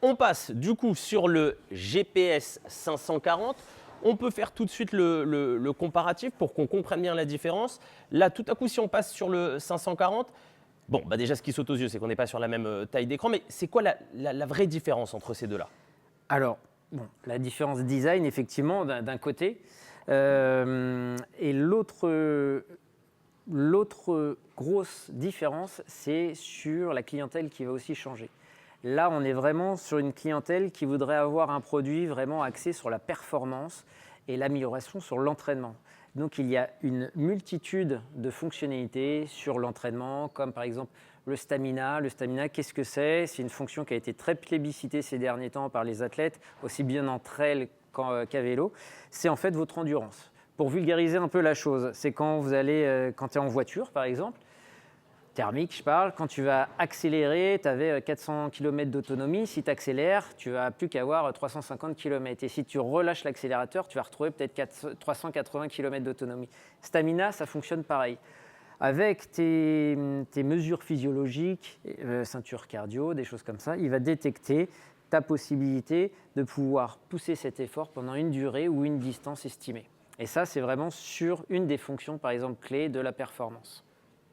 On passe du coup sur le GPS 540. On peut faire tout de suite le comparatif pour qu'on comprenne bien la différence. Là, tout à coup, si on passe sur le 540, bon, bah déjà, ce qui saute aux yeux, c'est qu'on n'est pas sur la même taille d'écran. Mais c'est quoi la vraie différence entre ces deux-là? Alors, bon, la différence design, effectivement, d'un côté. Et l'autre grosse différence, c'est sur la clientèle qui va aussi changer. Là, on est vraiment sur une clientèle qui voudrait avoir un produit vraiment axé sur la performance et l'amélioration sur l'entraînement. Donc, il y a une multitude de fonctionnalités sur l'entraînement, comme par exemple le stamina. Le stamina, qu'est-ce que c'est? C'est une fonction qui a été très plébiscitée ces derniers temps par les athlètes, aussi bien en trail qu'à vélo. C'est en fait votre endurance. Pour vulgariser un peu la chose, c'est quand vous allez, quand tu es en voiture par exemple, thermique, je parle. Quand tu vas accélérer, tu avais 400 km d'autonomie. Si tu accélères, tu n'as plus qu'avoir 350 km. Et si tu relâches l'accélérateur, tu vas retrouver peut-être 380 km d'autonomie. Stamina, ça fonctionne pareil. Avec tes mesures physiologiques, ceinture cardio, des choses comme ça, il va détecter ta possibilité de pouvoir pousser cet effort pendant une durée ou une distance estimée. Et ça, c'est vraiment sur une des fonctions, par exemple, clés de la performance.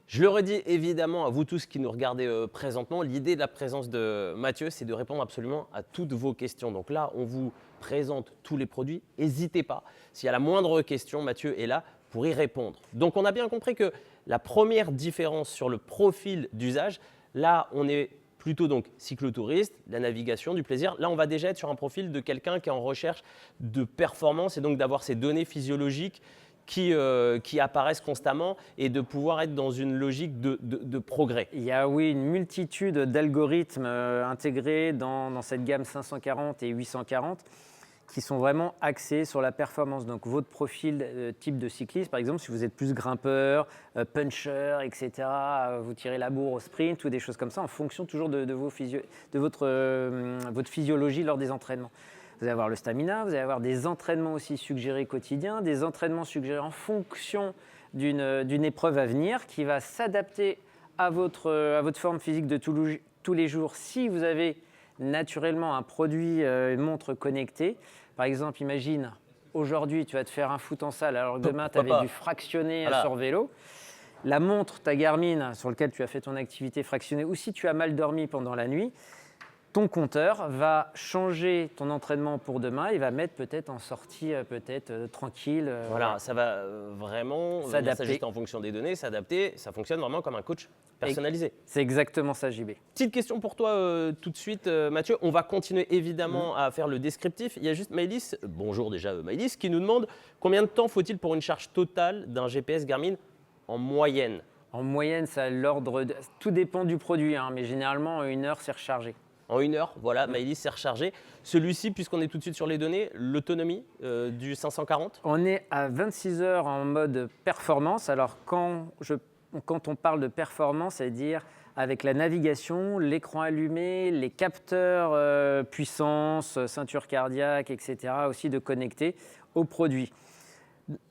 Je le redis évidemment à vous tous qui nous regardez présentement, l'idée de la présence de Mathieu, c'est de répondre absolument à toutes vos questions. Donc là, on vous présente tous les produits. N'hésitez pas, s'il y a la moindre question, Mathieu est là pour y répondre. Donc on a bien compris que la première différence sur le profil d'usage, là, on est plutôt donc cyclotouriste, la navigation, du plaisir. Là, on va déjà être sur un profil de quelqu'un qui est en recherche de performance et donc d'avoir ces données physiologiques qui apparaissent constamment et de pouvoir être dans une logique de progrès. Il y a, oui, une multitude d'algorithmes intégrés dans cette gamme 540 et 840 qui sont vraiment axés sur la performance. Donc, votre profil type de cycliste, par exemple, si vous êtes plus grimpeur, puncher, etc., vous tirez la bourre au sprint ou des choses comme ça, en fonction toujours de votre physiologie lors des entraînements. Vous allez avoir le stamina, vous allez avoir des entraînements aussi suggérés quotidiens, des entraînements suggérés en fonction d'une épreuve à venir qui va s'adapter à votre forme physique de tous les jours si vous avez naturellement un produit, une montre connectée. Par exemple, imagine, aujourd'hui, tu vas te faire un foot en salle alors que demain, tu avais dû fractionner sur vélo. La montre, ta Garmin, sur laquelle tu as fait ton activité fractionnée, ou si tu as mal dormi pendant la nuit, ton compteur va changer ton entraînement pour demain. Il va mettre peut-être en sortie tranquille. Voilà, ça va vraiment s'ajuster en fonction des données, s'adapter. Ça fonctionne vraiment comme un coach personnalisé. C'est exactement ça, JB. Petite question pour toi tout de suite, Mathieu. On va continuer évidemment à faire le descriptif. Il y a juste Maëlys, bonjour déjà Maëlys, qui nous demande combien de temps faut-il pour une charge totale d'un GPS Garmin en moyenne? En moyenne, ça tout dépend du produit, hein, mais généralement, en 1 heure, c'est rechargé. En 1 heure, voilà, Maëlys s'est rechargé. Celui-ci, puisqu'on est tout de suite sur les données, l'autonomie du 540? On est à 26 heures en mode performance. Alors, quand on parle de performance, c'est-à-dire avec la navigation, l'écran allumé, les capteurs puissance, ceinture cardiaque, etc., aussi de connecter au produit.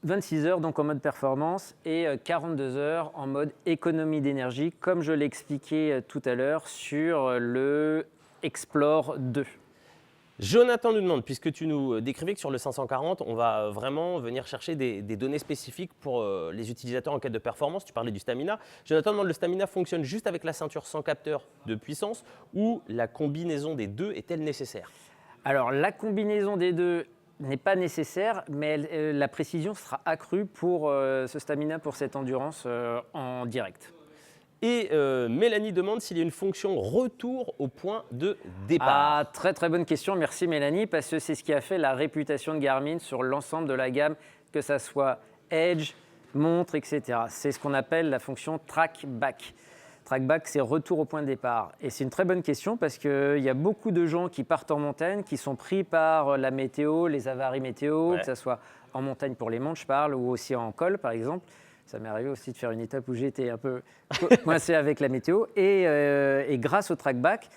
26 heures donc en mode performance et 42 heures en mode économie d'énergie, comme je l'ai expliqué tout à l'heure sur le Explore 2. Jonathan nous demande, puisque tu nous décrivais que sur le 540, on va vraiment venir chercher des données spécifiques pour les utilisateurs en quête de performance. Tu parlais du stamina. Jonathan demande, le stamina fonctionne juste avec la ceinture sans capteur de puissance ou la combinaison des deux est-elle nécessaire? Alors, la combinaison des deux n'est pas nécessaire, mais la précision sera accrue pour ce stamina, pour cette endurance en direct. Et Mélanie demande s'il y a une fonction retour au point de départ. Ah, très très bonne question, merci Mélanie, parce que c'est ce qui a fait la réputation de Garmin sur l'ensemble de la gamme, que ça soit Edge, montre, etc. C'est ce qu'on appelle la fonction Track Back. Track Back, c'est retour au point de départ. Et c'est une très bonne question parce qu'il y a beaucoup de gens qui partent en montagne, qui sont pris par la météo, les avaries météo, que ce soit en montagne pour les montres, je parle, ou aussi en col par exemple. Ça m'est arrivé aussi de faire une étape où j'étais un peu coincé avec la météo. Et grâce au Track Back,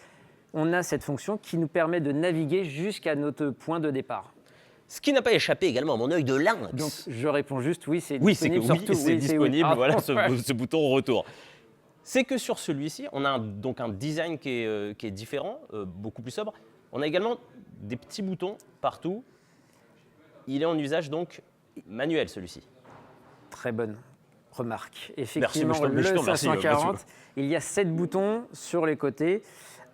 on a cette fonction qui nous permet de naviguer jusqu'à notre point de départ. Ce qui n'a pas échappé également à mon œil de lynx. Donc je réponds juste oui, c'est disponible. C'est disponible, voilà, Ouais. ce bouton retour. C'est que sur celui-ci, on a donc un design qui est différent, beaucoup plus sobre. On a également des petits boutons partout. Il est en usage donc manuel celui-ci. Très bonne remarque. Merci, Effectivement, mais je le t'en remercie, 540, monsieur. il y a 7 boutons sur les côtés.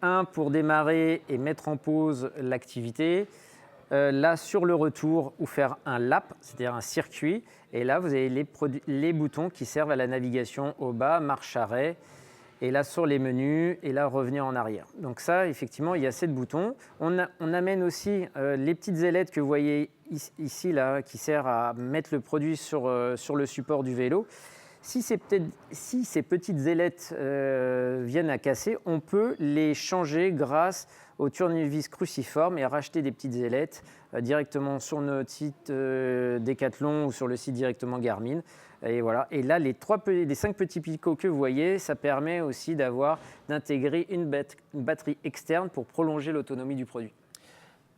Un pour démarrer et mettre en pause l'activité. Là, sur le retour, ou faire un lap, c'est-à-dire un circuit. Et là, vous avez les boutons qui servent à la navigation au bas, marche arrêt. Et là, sur les menus, et là, revenir en arrière. Donc ça, effectivement, il y a 7 boutons. On amène aussi les petites ailettes que vous voyez ici, là, qui servent à mettre le produit sur le support du vélo. Si ces petites ailettes viennent à casser, on peut les changer grâce au tournevis cruciforme et racheter des petites ailettes directement sur notre site Decathlon ou sur le site directement Garmin. Et voilà. Et là, les 5 petits picots que vous voyez, ça permet aussi d'intégrer une batterie externe pour prolonger l'autonomie du produit.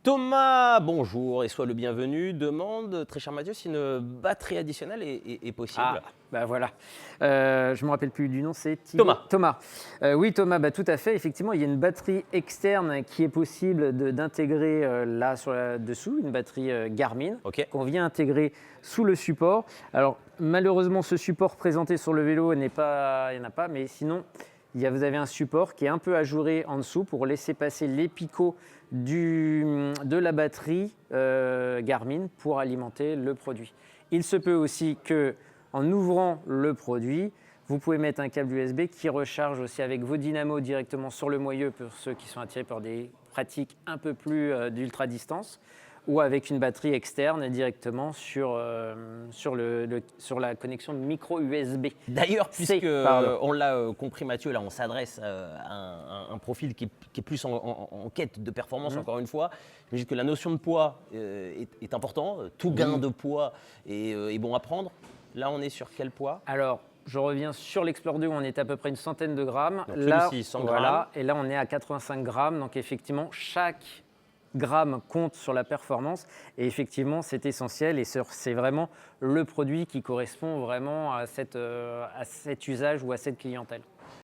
Thomas, bonjour et sois le bienvenu. Demande, très cher Mathieu, si une batterie additionnelle est possible. Ah, bah voilà. Je ne me rappelle plus du nom, c'est Thibaut. Thomas. Oui, Thomas, bah, tout à fait. Effectivement, il y a une batterie externe qui est possible d'intégrer là dessous, une batterie Garmin qu'on vient intégrer sous le support. Alors, malheureusement, ce support présenté sur le vélo, il n'y en a pas, mais sinon, vous avez un support qui est un peu ajouré en dessous pour laisser passer les picots de la batterie Garmin pour alimenter le produit. Il se peut aussi qu'en ouvrant le produit, vous pouvez mettre un câble USB qui recharge aussi avec vos dynamos directement sur le moyeu pour ceux qui sont attirés par des pratiques un peu plus d'ultra distance, ou avec une batterie externe directement sur la connexion micro USB. D'ailleurs, puisque on l'a compris Mathieu, là on s'adresse à un profil qui est plus en quête de performance, encore une fois. Je dis que la notion de poids est importante, tout gain de poids est bon à prendre. Là on est sur quel poids? Alors, je reviens sur l'Explore 2 où on est à peu près une centaine de grammes. Donc là, celui-ci, 100 voilà, grammes. et là on est à 85 grammes. Donc effectivement, chaque gramme compte sur la performance et effectivement c'est essentiel et c'est vraiment le produit qui correspond vraiment à cet usage ou à cette clientèle.